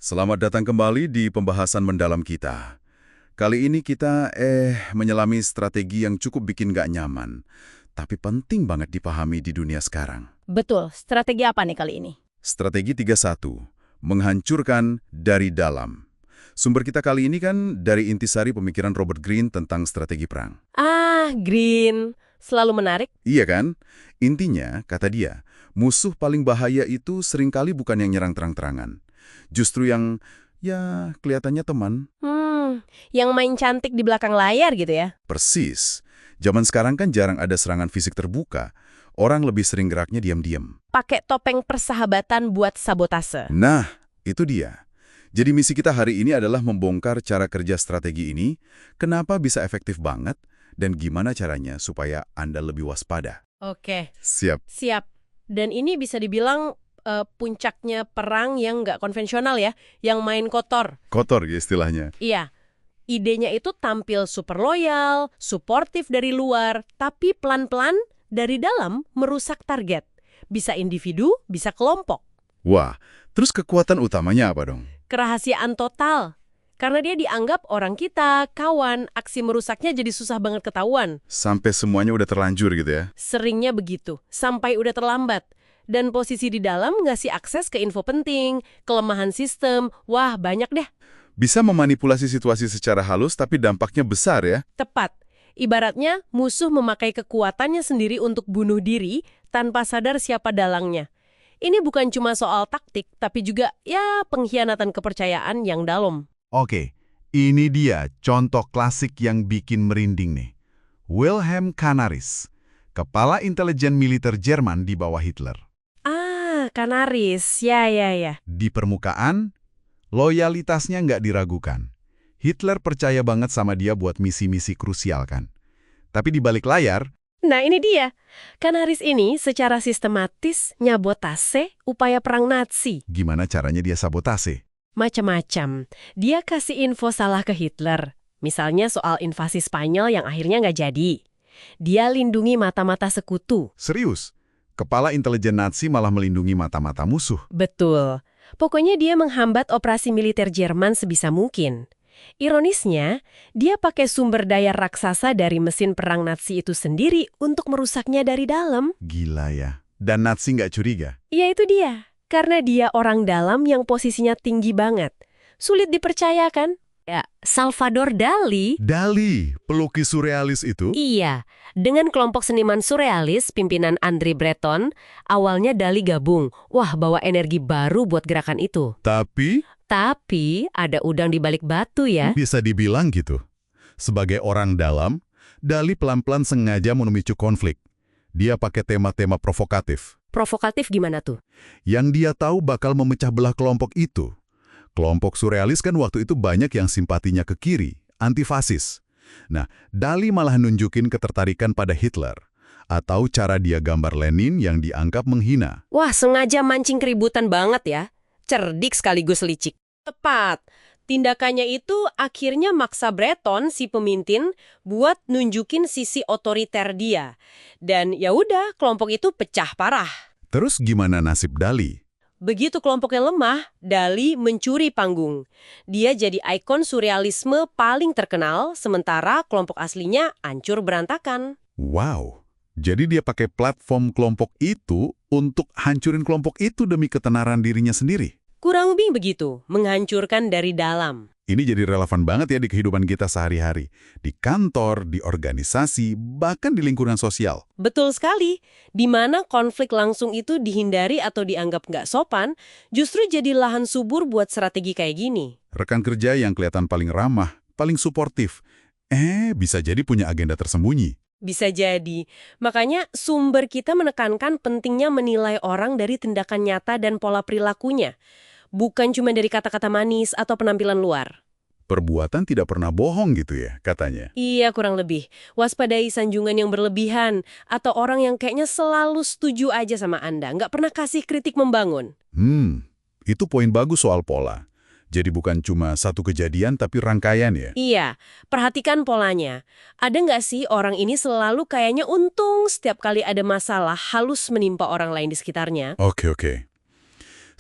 Selamat datang kembali di pembahasan mendalam kita. Kali ini kita menyelami strategi yang cukup bikin gak nyaman, tapi penting banget dipahami di dunia sekarang. Betul, strategi apa nih kali ini? Strategi 31, menghancurkan dari dalam. Sumber kita kali ini kan dari intisari pemikiran Robert Greene tentang strategi perang. Green. Selalu menarik. Iya kan? Intinya, kata dia, musuh paling bahaya itu seringkali bukan yang nyerang terang-terangan. Justru yang, ya, kelihatannya teman. Yang main cantik di belakang layar gitu ya? Persis. Zaman sekarang kan jarang ada serangan fisik terbuka. Orang lebih sering geraknya diam-diam. Pakai topeng persahabatan buat sabotase. Nah, itu dia. Jadi misi kita hari ini adalah membongkar cara kerja strategi ini, kenapa bisa efektif banget, dan gimana caranya supaya Anda lebih waspada. Oke, Siap. siap. Dan ini bisa dibilang puncaknya perang yang nggak konvensional ya, yang main kotor. Kotor ya istilahnya. Iya, idenya itu tampil super loyal, suportif dari luar, tapi pelan-pelan dari dalam merusak target. Bisa individu, bisa kelompok. Wah, terus kekuatan utamanya apa dong? Kerahasiaan total. Karena dia dianggap orang kita, kawan, aksi merusaknya jadi susah banget ketahuan. Sampai semuanya udah terlanjur gitu ya? Seringnya begitu, sampai udah terlambat. Dan posisi di dalam ngasih akses ke info penting, kelemahan sistem, wah banyak deh. Bisa memanipulasi situasi secara halus tapi dampaknya besar ya? Tepat. Ibaratnya musuh memakai kekuatannya sendiri untuk bunuh diri tanpa sadar siapa dalangnya. Ini bukan cuma soal taktik, tapi juga ya pengkhianatan kepercayaan yang dalam. Oke, ini dia contoh klasik yang bikin merinding nih. Wilhelm Canaris, kepala intelijen militer Jerman di bawah Hitler. Canaris, ya. Di permukaan, loyalitasnya nggak diragukan. Hitler percaya banget sama dia buat misi-misi krusial kan. Tapi di balik layar, Nah ini dia, Canaris ini secara sistematis nyabotase upaya perang Nazi. gimana caranya dia sabotase? Macam-macam. Dia kasih info salah ke Hitler. Misalnya soal invasi Spanyol yang akhirnya nggak jadi. Dia lindungi mata-mata sekutu. Serius, kepala intelijen Nazi malah melindungi mata-mata musuh. Betul. Pokoknya dia menghambat operasi militer Jerman sebisa mungkin. Ironisnya, dia pakai sumber daya raksasa dari mesin perang Nazi itu sendiri untuk merusaknya dari dalam. Gila ya. Dan Nazi nggak curiga. Ya itu dia. Karena dia orang dalam yang posisinya tinggi banget. Sulit dipercaya kan? Ya, Salvador Dali. Dali, pelukis surrealis itu, Iya, dengan kelompok seniman surrealis pimpinan André Breton, awalnya Dali gabung. Wah, bawa energi baru buat gerakan itu. tapi Tapi ada udang di balik batu ya. bisa dibilang gitu. Sebagai orang dalam, Dali pelan-pelan sengaja memicu konflik. Dia pakai tema-tema provokatif. Provokatif gimana tuh? Yang dia tahu bakal memecah belah kelompok itu. Kelompok surrealis kan waktu itu banyak yang simpatinya ke kiri, antifasis. Nah, Dali malah nunjukin ketertarikan pada Hitler. Atau cara dia gambar Lenin yang dianggap menghina. Wah, sengaja mancing keributan banget ya. Cerdik sekaligus licik. Tepat. Tindakannya itu akhirnya maksa Breton, si pemimpin, buat nunjukin sisi otoriter dia. Dan ya udah, kelompok itu pecah parah. Terus gimana nasib Dali? Begitu kelompoknya lemah, Dali mencuri panggung. Dia jadi ikon surrealisme paling terkenal, sementara kelompok aslinya hancur berantakan. Wow, jadi dia pakai platform kelompok itu untuk hancurin kelompok itu demi ketenaran dirinya sendiri. Kurang lebih begitu, menghancurkan dari dalam. Ini jadi relevan banget ya di kehidupan kita sehari-hari. Di kantor, di organisasi, bahkan di lingkungan sosial. Betul sekali. Di mana konflik langsung itu dihindari atau dianggap nggak sopan, justru jadi lahan subur buat strategi kayak gini. Rekan kerja yang kelihatan paling ramah, paling suportif, bisa jadi punya agenda tersembunyi. Bisa jadi. Makanya sumber kita menekankan pentingnya menilai orang dari tindakan nyata dan pola perilakunya. Bukan cuma dari kata-kata manis atau penampilan luar. Perbuatan tidak pernah bohong gitu ya, katanya. Iya, kurang lebih. Waspadai sanjungan yang berlebihan atau orang yang kayaknya selalu setuju aja sama Anda, nggak pernah kasih kritik membangun. Itu poin bagus soal pola. Jadi bukan cuma satu kejadian tapi rangkaian ya. Iya, perhatikan polanya. Ada nggak sih orang ini selalu kayaknya untung setiap kali ada masalah halus menimpa orang lain di sekitarnya? Oke.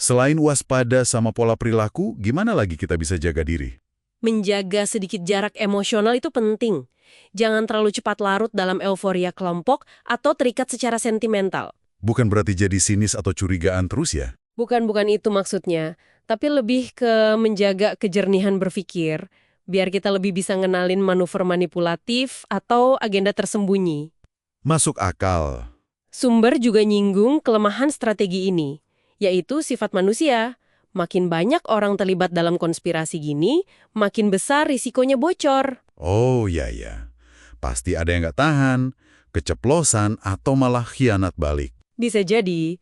Selain waspada sama pola perilaku, gimana lagi kita bisa jaga diri? Menjaga sedikit jarak emosional itu penting. Jangan terlalu cepat larut dalam euforia kelompok atau terikat secara sentimental. Bukan berarti jadi sinis atau curigaan terus ya? Bukan itu maksudnya, tapi lebih ke menjaga kejernihan berpikir, biar kita lebih bisa ngenalin manuver manipulatif atau agenda tersembunyi. Masuk akal. Sumber juga nyinggung kelemahan strategi ini, yaitu sifat manusia. Makin banyak orang terlibat dalam konspirasi gini, makin besar risikonya bocor. Oh ya. Pasti ada yang nggak tahan, keceplosan, atau malah khianat balik. Bisa jadi,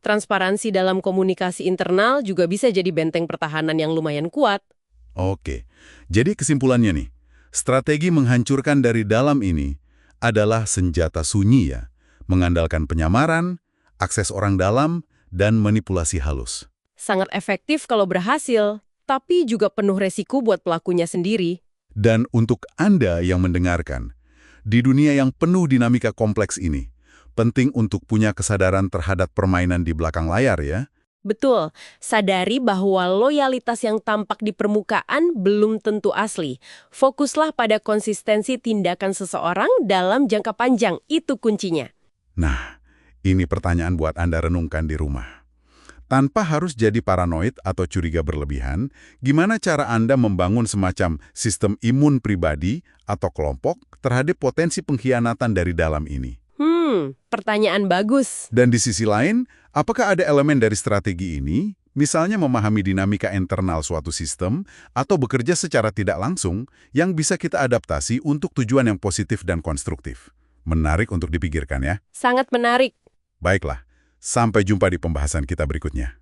transparansi dalam komunikasi internal juga bisa jadi benteng pertahanan yang lumayan kuat. Oke, jadi kesimpulannya nih, strategi menghancurkan dari dalam ini adalah senjata sunyi ya, mengandalkan penyamaran, akses orang dalam, dan manipulasi halus. Sangat efektif kalau berhasil, tapi juga penuh resiko buat pelakunya sendiri. Dan untuk Anda yang mendengarkan, di dunia yang penuh dinamika kompleks ini, penting untuk punya kesadaran terhadap permainan di belakang layar ya. Betul, sadari bahwa loyalitas yang tampak di permukaan belum tentu asli. Fokuslah pada konsistensi tindakan seseorang dalam jangka panjang, itu kuncinya. Nah, ini pertanyaan buat Anda renungkan di rumah. Tanpa harus jadi paranoid atau curiga berlebihan, gimana cara Anda membangun semacam sistem imun pribadi atau kelompok terhadap potensi pengkhianatan dari dalam ini? Pertanyaan bagus. Dan di sisi lain, apakah ada elemen dari strategi ini, misalnya memahami dinamika internal suatu sistem atau bekerja secara tidak langsung, yang bisa kita adaptasi untuk tujuan yang positif dan konstruktif? Menarik untuk dipikirkan ya. Sangat menarik. Baiklah, sampai jumpa di pembahasan kita berikutnya.